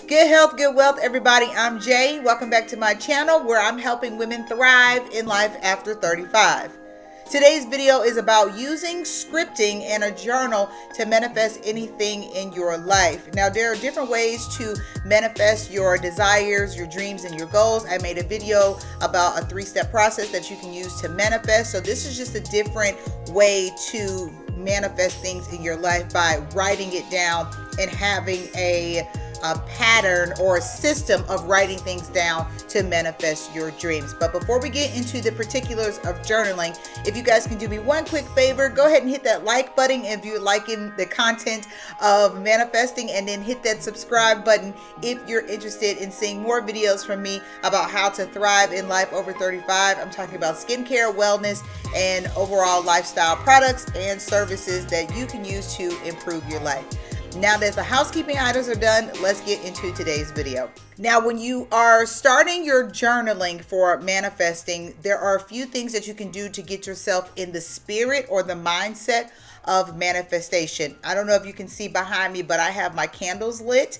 Good health, good wealth, everybody. I'm Jaye. Welcome back to my channel where I'm helping women thrive in life after 35. Today's video is about using scripting and a journal to manifest anything in your life. Now, there are different ways to manifest your desires, your dreams, and your goals. I made a video about a 3-step process that you can use to manifest. So this is just a different way to manifest things in your life by writing it down and having a pattern or a system of writing things down to manifest your dreams. But before we get into the particulars of journaling, if you guys can do me one quick favor, go ahead and hit that like button if you're liking the content of manifesting, and then hit that subscribe button if you're interested in seeing more videos from me about how to thrive in life over 35. I'm talking about skincare, wellness, and overall lifestyle products and services that you can use to improve your life. Now that the housekeeping items are done, let's get into today's video. Now, when you are starting your journaling for manifesting, there are a few things that you can do to get yourself in the spirit or the mindset of manifestation. I don't know if you can see behind me, but I have my candles lit.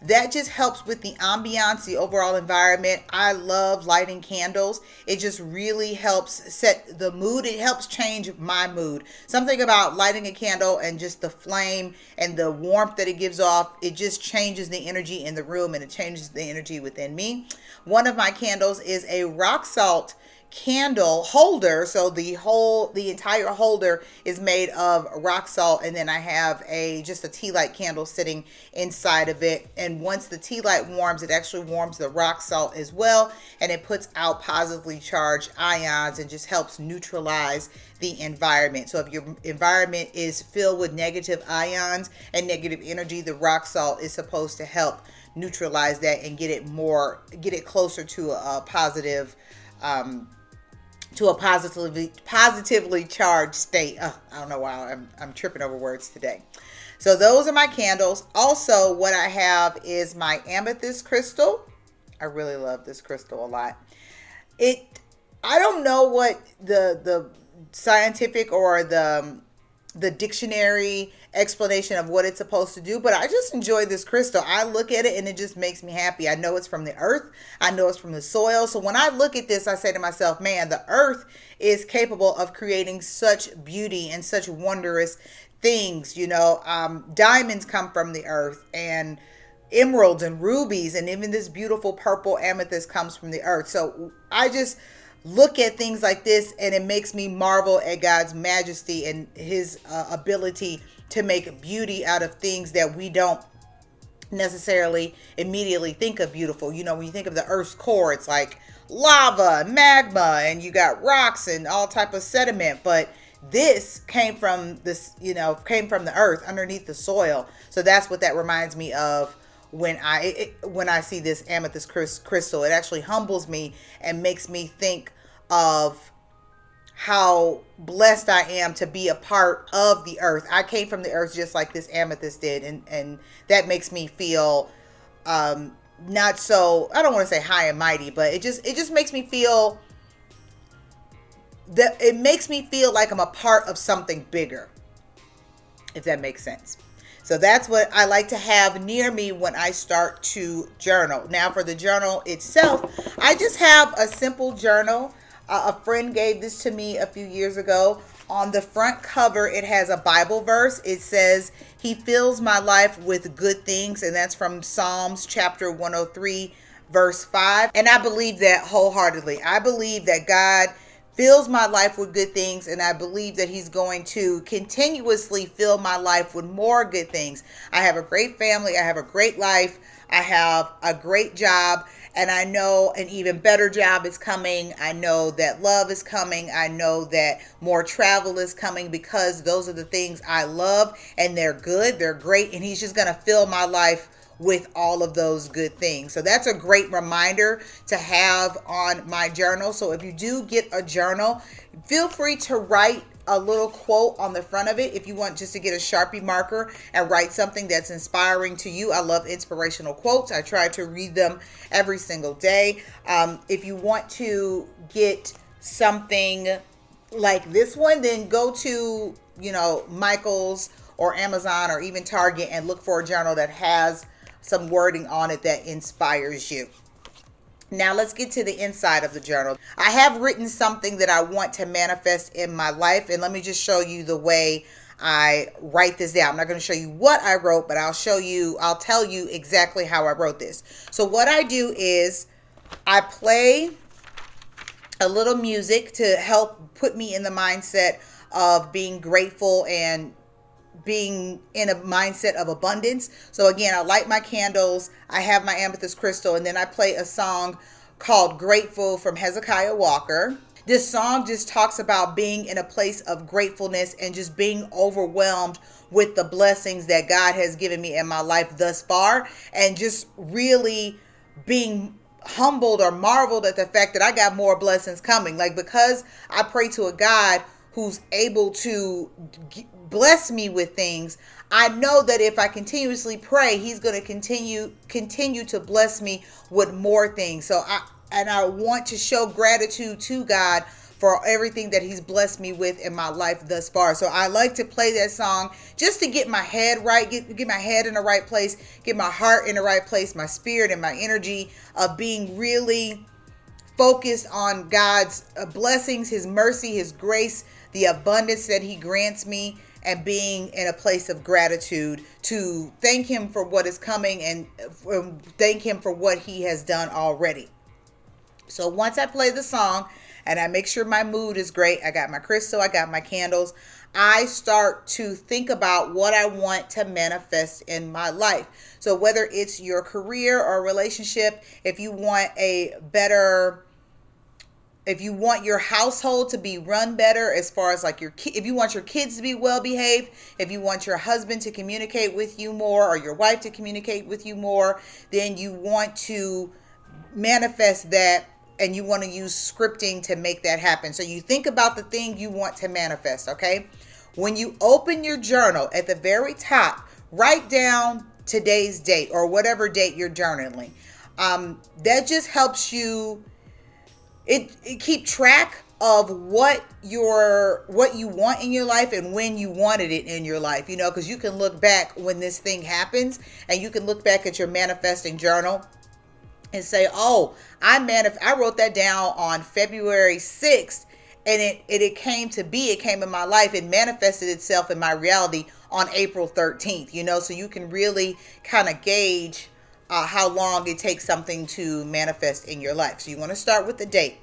That just helps with the ambiance, the overall environment. I love lighting candles. It just really helps set the mood. It helps change my mood. Something about lighting a candle and just the flame and the warmth that it gives off, it just changes the energy in the room, and it changes the energy within me. One of my candles is a rock salt candle holder. So the entire holder is made of rock salt, and then I have just a tea light candle sitting inside of it. And once the tea light warms, it actually warms the rock salt as well, and it puts out positively charged ions and just helps neutralize the environment. So if your environment is filled with negative ions and negative energy, the rock salt is supposed to help neutralize that and get it closer to a positive positively charged state. I don't know why I'm tripping over words today. So those are my candles. Also, what I have is my Amethyst Crystal. I really love this crystal a lot. I don't know what the scientific or the dictionary explanation of what it's supposed to do, but I just enjoy this crystal. I look at it and it just makes me happy. I know it's from the earth. I know it's from the soil. So when I look at this, I say to myself, man, the earth is capable of creating such beauty and such wondrous things. Diamonds come from the earth, and emeralds and rubies, and even this beautiful purple amethyst comes from the earth. So I just look at things like this, and it makes me marvel at God's majesty and his ability to make beauty out of things that we don't necessarily immediately think of beautiful. When you think of the earth's core, it's like lava, magma, and you got rocks and all type of sediment. But this came from the earth underneath the soil. So that's what that reminds me of. When I see this amethyst crystal, it actually humbles me and makes me think of how blessed I am to be a part of the earth. I came from the earth just like this amethyst did, and that makes me feel not so, I don't want to say high and mighty, but it just makes me feel that it makes me feel like I'm a part of something bigger, if that makes sense. So that's what I like to have near me when I start to journal. Now, for the journal itself, I just have a simple journal. A friend gave this to me a few years ago. On the front cover, it has a Bible verse. It says, "He fills my life with good things," and that's from Psalms chapter 103, verse 5. And I believe that wholeheartedly. I believe that God fills my life with good things, and I believe that he's going to continuously fill my life with more good things. I have a great family. I have a great life. I have a great job, and I know an even better job is coming. I know that love is coming. I know that more travel is coming, because those are the things I love, and they're good. They're great, and he's just going to fill my life with all of those good things. So that's a great reminder to have on my journal. So if you do get a journal, feel free to write a little quote on the front of it if you want, just to get a Sharpie marker and write something that's inspiring to you. I love inspirational quotes. I try to read them every single day. If you want to get something like this one, then go to, Michael's or Amazon or even Target and look for a journal that has some wording on it that inspires you. Now let's get to the inside of the journal. I have written something that I want to manifest in my life, and let me just show you the way I write this down. I'm not going to show you what I wrote, but I'll tell you exactly how I wrote this. So what I do is I play a little music to help put me in the mindset of being grateful and being in a mindset of abundance. So again, I light my candles, I have my Amethyst Crystal, and then I play a song called Grateful from Hezekiah Walker. This song just talks about being in a place of gratefulness and just being overwhelmed with the blessings that God has given me in my life thus far, and just really being humbled or marveled at the fact that I got more blessings coming. Like, because I pray to a God who's able to bless me with things, I know that if I continuously pray, he's going to continue to bless me with more things. So I want to show gratitude to God for everything that he's blessed me with in my life thus far. So I like to play that song just to get my head right, get my head in the right place, get my heart in the right place, my spirit and my energy of being really focused on God's blessings, his mercy, his grace, the abundance that he grants me, and being in a place of gratitude to thank him for what is coming and thank him for what he has done already. So once I play the song and I make sure my mood is great, I got my crystal, I got my candles, I start to think about what I want to manifest in my life. So whether it's your career or relationship, if you want your household to be run better, as far as like if you want your kids to be well behaved, if you want your husband to communicate with you more or your wife to communicate with you more, then you want to manifest that, and you want to use scripting to make that happen. So you think about the thing you want to manifest, okay? When you open your journal, at the very top, write down today's date or whatever date you're journaling. That just helps you keep track of what you want in your life and when you wanted it in your life, because you can look back when this thing happens, and you can look back at your manifesting journal and say, oh, I wrote that down on February 6th, and it came to be, it came in my life, it manifested itself in my reality on April 13th, so you can really kind of gauge how long it takes something to manifest in your life. So you want to start with the date.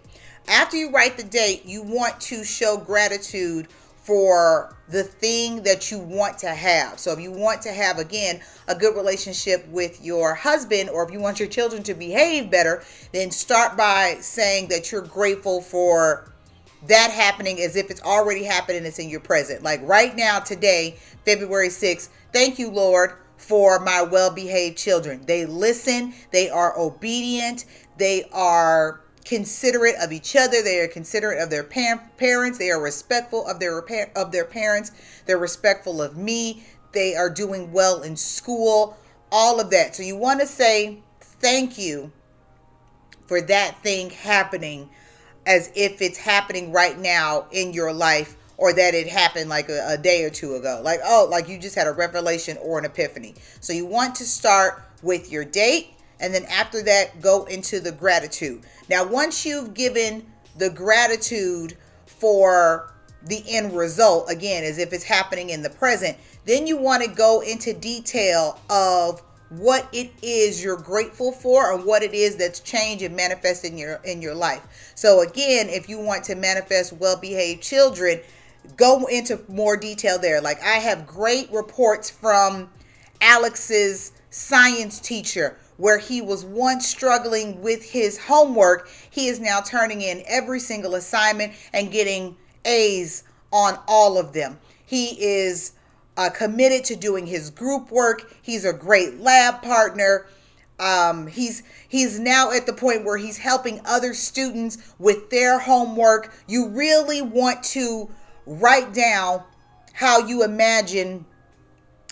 After you write the date, you want to show gratitude for the thing that you want to have. So if you want to have, again, a good relationship with your husband, or if you want your children to behave better, then start by saying that you're grateful for that happening as if it's already happened and it's in your present. Like right now, today, February 6th, thank you, Lord, for my well-behaved children. They listen, they are obedient, they are considerate of each other, they are considerate of their parents, they are respectful of their parents, they're respectful of me, they are doing well in school, all of that. So you want to say thank you for that thing happening as if it's happening right now in your life, or that it happened like a day or two ago. Like, oh, like you just had a revelation or an epiphany. So you want to start with your date, and then after that, go into the gratitude. Now, once you've given the gratitude for the end result, again, as if it's happening in the present, then you want to go into detail of what it is you're grateful for, or what it is that's changed and manifested in your life. So again, if you want to manifest well-behaved children, go into more detail there. Like, I have great reports from Alex's science teacher, where he was once struggling with his homework. He is now turning in every single assignment and getting A's on all of them. He is committed to doing his group work. He's a great lab partner. He's now at the point where he's helping other students with their homework. You really want to write down how you imagine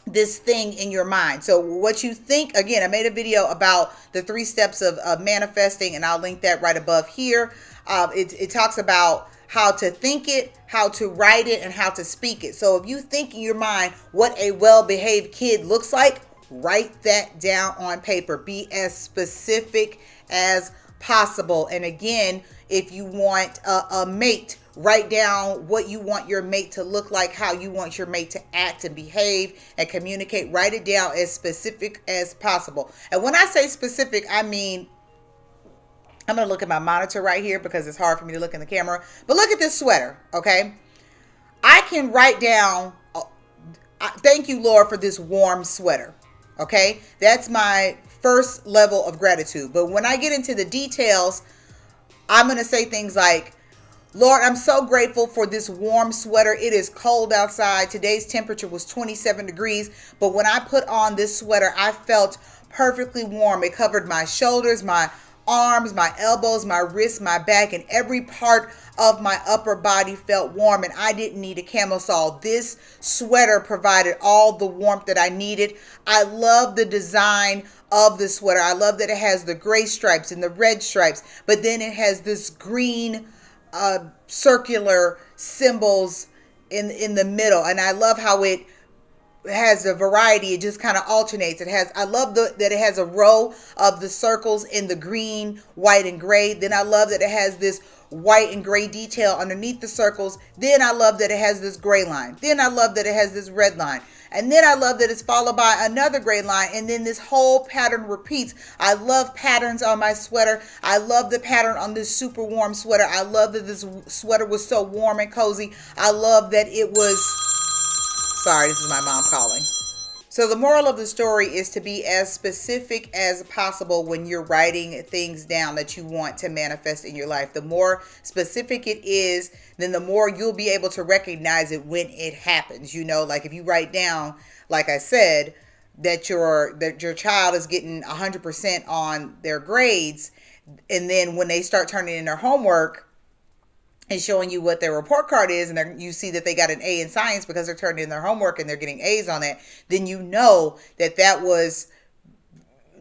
this thing in your mind. So what you think, again, I made a video about the 3 steps of manifesting, and I'll link that right above here. It talks about how to think it, how to write it, and how to speak it. So if you think in your mind what a well-behaved kid looks like, write that down on paper. Be as specific as possible. And again, if you want a mate, write down what you want your mate to look like, how you want your mate to act and behave and communicate. Write it down as specific as possible. And when I say specific, I mean, I'm going to look at my monitor right here because it's hard for me to look in the camera. But look at this sweater, okay? I can write down, thank you, Lord, for this warm sweater, okay? That's my first level of gratitude. But when I get into the details, I'm going to say things like, Lord, I'm so grateful for this warm sweater. It is cold outside. Today's temperature was 27 degrees. But when I put on this sweater, I felt perfectly warm. It covered my shoulders, my arms, my elbows, my wrists, my back, and every part of my upper body felt warm, and I didn't need a camisole. This sweater provided all the warmth that I needed. I love the design of the sweater. I love that it has the gray stripes and the red stripes, but then it has this green circular symbols in the middle, and I love how it has a variety. It just kind of alternates. I love that it has a row of the circles in the green, white, and gray. Then I love that it has this white and gray detail underneath the circles. Then I love that it has this gray line. Then I love that it has this red line. And then I love that it's followed by another gray line. And then this whole pattern repeats. I love patterns on my sweater. I love the pattern on this super warm sweater. I love that this sweater was so warm and cozy. I love that it was... Sorry, this is my mom calling. So the moral of the story is to be as specific as possible when you're writing things down that you want to manifest in your life. The more specific it is, then the more you'll be able to recognize it when it happens. You know, like if you write down, like I said, that your child is getting 100% on their grades, and then when they start turning in their homework and showing you what their report card is, and you see that they got an A in science because they're turning in their homework and they're getting A's on that, then you know that that was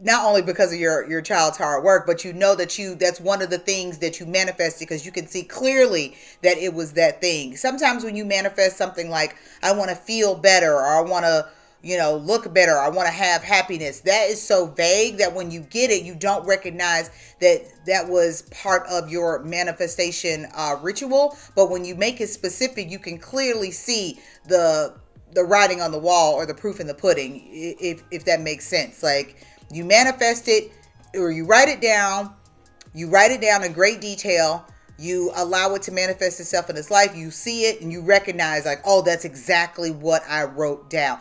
not only because of your child's hard work, but you know that that's one of the things that you manifested because you can see clearly that it was that thing. Sometimes when you manifest something like, I want to feel better, or I want to, look better, I want to have happiness, that is so vague that when you get it, you don't recognize that was part of your manifestation ritual. But when you make it specific, you can clearly see the writing on the wall or the proof in the pudding, if that makes sense. Like, you manifest it, or you write it down in great detail. You allow it to manifest itself in its life. You see it and you recognize, like, oh, that's exactly what I wrote down.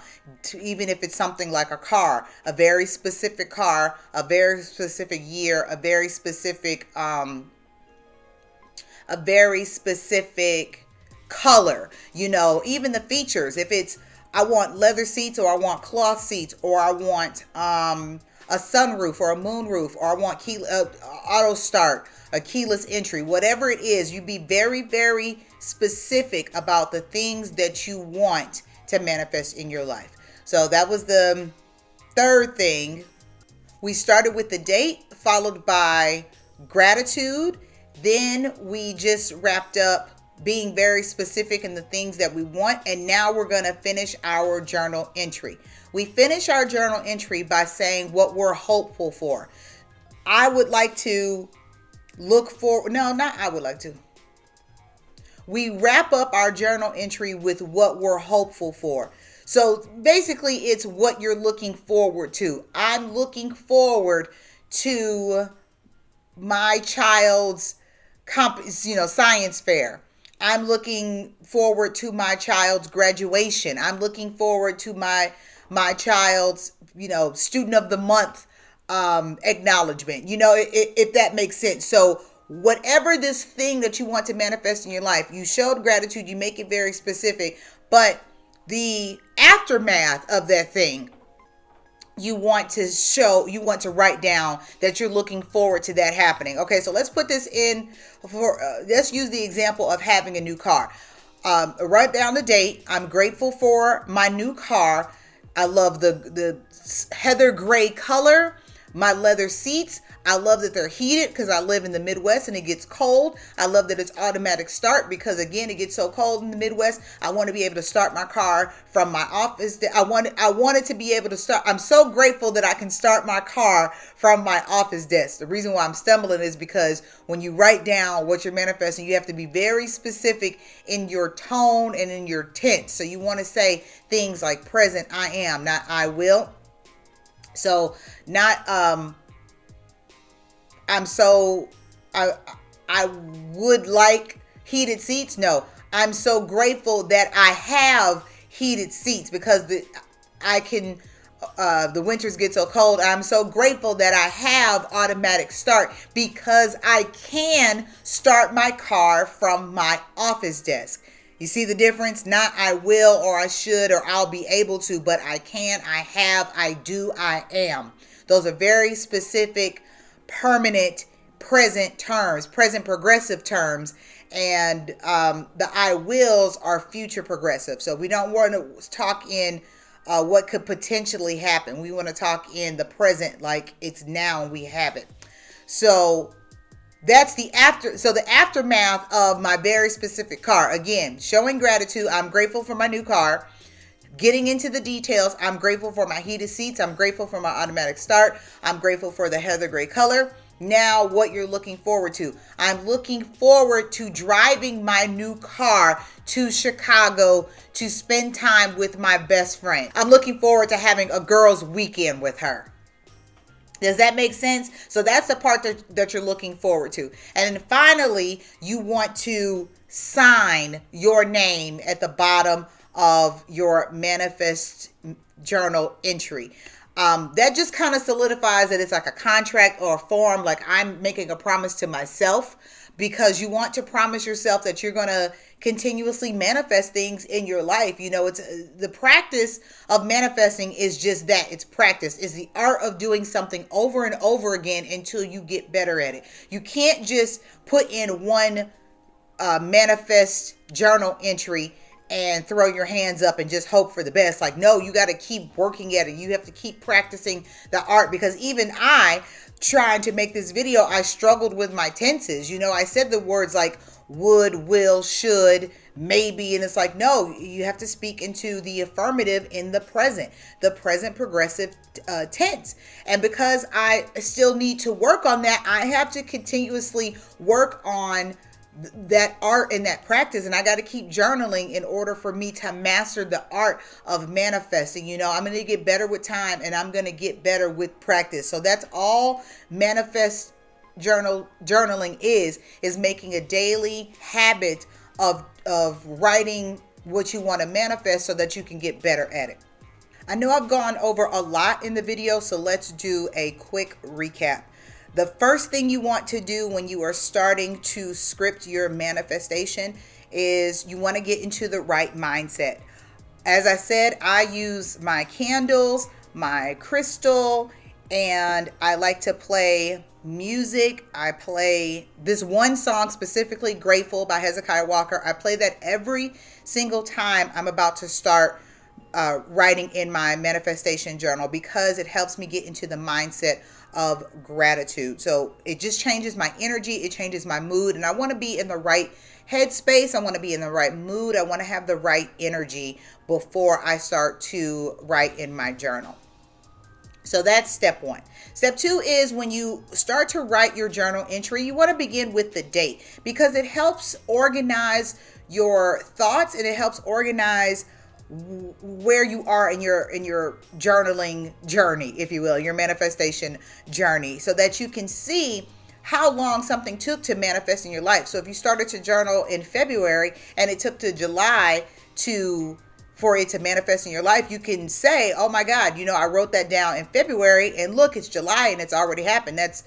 Even if it's something like a car, a very specific car, a very specific year, a very specific color, even the features. If it's, I want leather seats, or I want cloth seats, or I want a sunroof or a moonroof, or I want auto start, a keyless entry, whatever it is, you be very, very specific about the things that you want to manifest in your life. So that was the third thing. We started with the date, followed by gratitude. Then we just wrapped up being very specific in the things that we want. And now we're going to finish our journal entry. We finish our journal entry by saying what we're hopeful for. I would like to look for, no, not I would like to. We wrap up our journal entry with what we're hopeful for. So basically it's what you're looking forward to. I'm looking forward to my child's science fair. I'm looking forward to my child's graduation. I'm looking forward to my child's, student of the month acknowledgement, if that makes sense. So whatever this thing that you want to manifest in your life, you showed gratitude, you make it very specific, but the aftermath of that thing, you want to write down that you're looking forward to that happening. Okay, so let's put this in let's use the example of having a new car. Write down the date. I'm grateful for my new car. I love the heather gray color. My leather seats, I love that they're heated because I live in the Midwest and it gets cold. I love that it's automatic start because, again, it gets so cold in the Midwest. I want to be able to start my car from my office. I wanted to be able to start. I'm so grateful that I can start my car from my office desk. The reason why I'm stumbling is because when you write down what you're manifesting, you have to be very specific in your tone and in your tense. So you want to say things like present I am, not I will. So not I would like heated seats. No, I'm so grateful that I have heated seats because the winters get so cold. I'm so grateful that I have automatic start because I can start my car from my office desk. You see the difference? Not I will or I should or I'll be able to, but I can, I have, I do, I am. Those are very specific, permanent, present terms, present progressive terms. And the I wills are future progressive. So we don't want to talk in what could potentially happen. We want to talk in the present like it's now and we have it. So that's the aftermath of my very specific car. Again, showing gratitude. I'm grateful for my new car. Getting into the details. I'm grateful for my heated seats. I'm grateful for my automatic start. I'm grateful for the heather gray color. Now, what you're looking forward to. I'm looking forward to driving my new car to Chicago to spend time with my best friend. I'm looking forward to having a girls' weekend with her. Does that make sense? So that's the part that you're looking forward to. And then finally, you want to sign your name at the bottom of your manifest journal entry. That just kind of solidifies that it's like a contract or a form, like I'm making a promise to myself, because you want to promise yourself that you're going to continuously manifest things in your life. You know, it's the practice of manifesting is just that. It's practice. It's the art of doing something over and over again until you get better at it. You can't just put in one manifest journal entry and throw your hands up and just hope for the best. Like, no, you got to keep working at it. You have to keep practicing the art, because even trying to make this video, I struggled with my tenses. You know, I said the words like would, will, should, maybe, and it's like, no, you have to speak into the affirmative in the present progressive tense. And because I still need to work on that, I have to continuously work on that art and that practice, and I got to keep journaling in order for me to master the art of manifesting. You know, I'm going to get better with time, and I'm going to get better with practice. So that's all manifest journaling is making a daily habit of writing what you want to manifest so that you can get better at it. I know I've gone over a lot in the video, so let's do a quick recap. The first thing you want to do when you are starting to script your manifestation is you want to get into the right mindset. As I said, I use my candles, my crystal, and I like to play music. I play this one song specifically, Grateful by Hezekiah Walker. I play that every single time I'm about to start writing in my manifestation journal, because it helps me get into the mindset of gratitude. So it just changes my energy, it changes my mood, and I want to be in the right headspace. I want to be in the right mood. I want to have the right energy before I start to write in my journal. So that's step one. Step two is when you start to write your journal entry, you want to begin with the date, because it helps organize your thoughts and it helps organize where you are in your journaling journey, if you will, your manifestation journey, so that you can see how long something took to manifest in your life. So if you started to journal in February and it took to July for it to manifest in your life, you can say, oh my God, you know, I wrote that down in February and look, it's July and it's already happened. That's,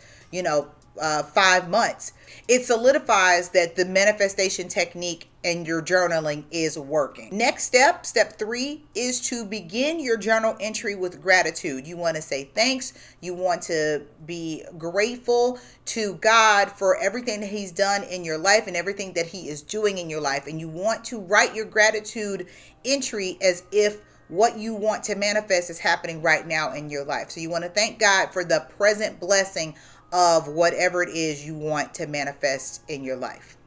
5 months. It solidifies that the manifestation technique and your journaling is working. Next step 3, is to begin your journal entry with gratitude. You want to say thanks. You want to be grateful to God for everything that He's done in your life and everything that He is doing in your life. And you want to write your gratitude entry as if what you want to manifest is happening right now in your life. So you want to thank God for the present blessing of whatever it is you want to manifest in your life.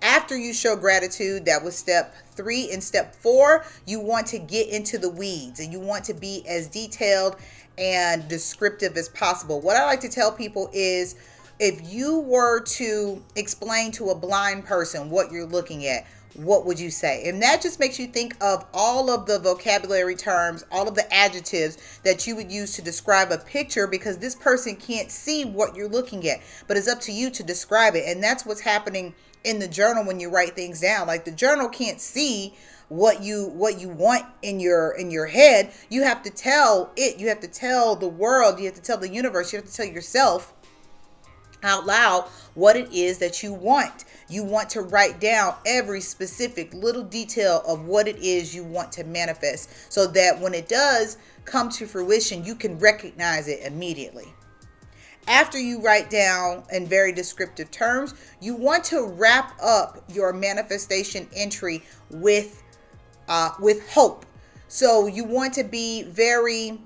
After you show gratitude, that was step 3. In step 4, you want to get into the weeds and you want to be as detailed and descriptive as possible. What I like to tell people is, if you were to explain to a blind person what you're looking at, what would you say? And that just makes you think of all of the vocabulary terms, all of the adjectives that you would use to describe a picture, because this person can't see what you're looking at, but it's up to you to describe it. And that's what's happening in the journal when you write things down. Like, the journal can't see what you want in your head. You have to tell it, you have to tell the world, you have to tell the universe, you have to tell yourself out loud what it is that you want. You want to write down every specific little detail of what it is you want to manifest, so that when it does come to fruition, you can recognize it immediately. After you write down in very descriptive terms, you want to wrap up your manifestation entry with hope. So you want to be very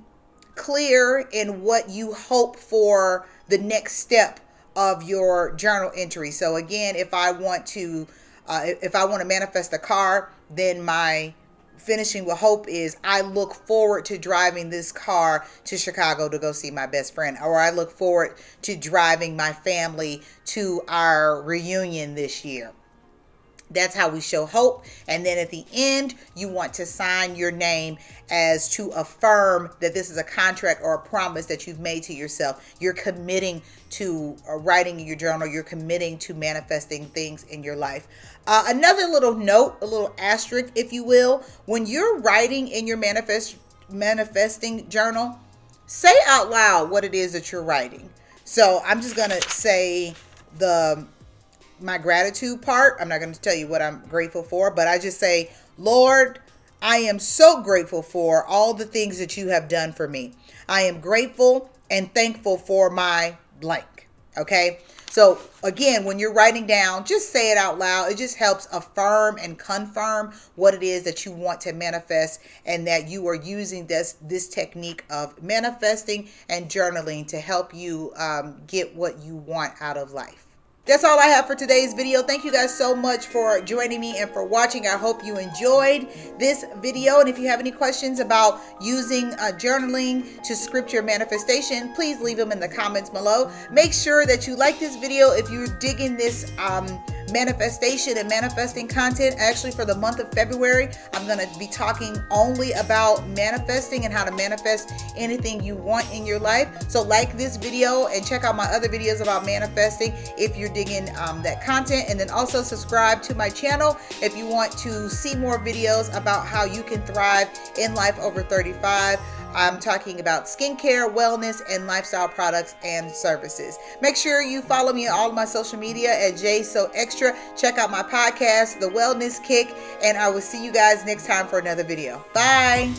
clear in what you hope for the next step of your journal entry. So again, if I want to manifest a car, then my finishing with hope is, I look forward to driving this car to Chicago to go see my best friend, or I look forward to driving my family to our reunion this year. That's how we show hope. And then at the end, you want to sign your name as to affirm that this is a contract or a promise that you've made to yourself. You're committing to writing in your journal. You're committing to manifesting things in your life. Another little note, a little asterisk, if you will, when you're writing in your manifesting journal, say out loud what it is that you're writing. So I'm just going to say my gratitude part. I'm not going to tell you what I'm grateful for, but I just say, Lord, I am so grateful for all the things that you have done for me. I am grateful and thankful for my blank. Okay. So again, when you're writing down, just say it out loud. It just helps affirm and confirm what it is that you want to manifest, and that you are using this technique of manifesting and journaling to help you get what you want out of life. That's all I have for today's video. Thank you guys so much for joining me and for watching. I hope you enjoyed this video. And if you have any questions about using journaling to script your manifestation, please leave them in the comments below. Make sure that you like this video if you're digging this manifestation and manifesting content. Actually, for the month of February, I'm going to be talking only about manifesting and how to manifest anything you want in your life. So like this video and check out my other videos about manifesting if you're digging that content. And then also subscribe to my channel if you want to see more videos about how you can thrive in life over 35. I'm talking about skincare, wellness, and lifestyle products and services. Make sure you follow me on all of my social media at Jaye So Extra. Check out my podcast, The Wellness Kick, and I will see you guys next time for another video. Bye.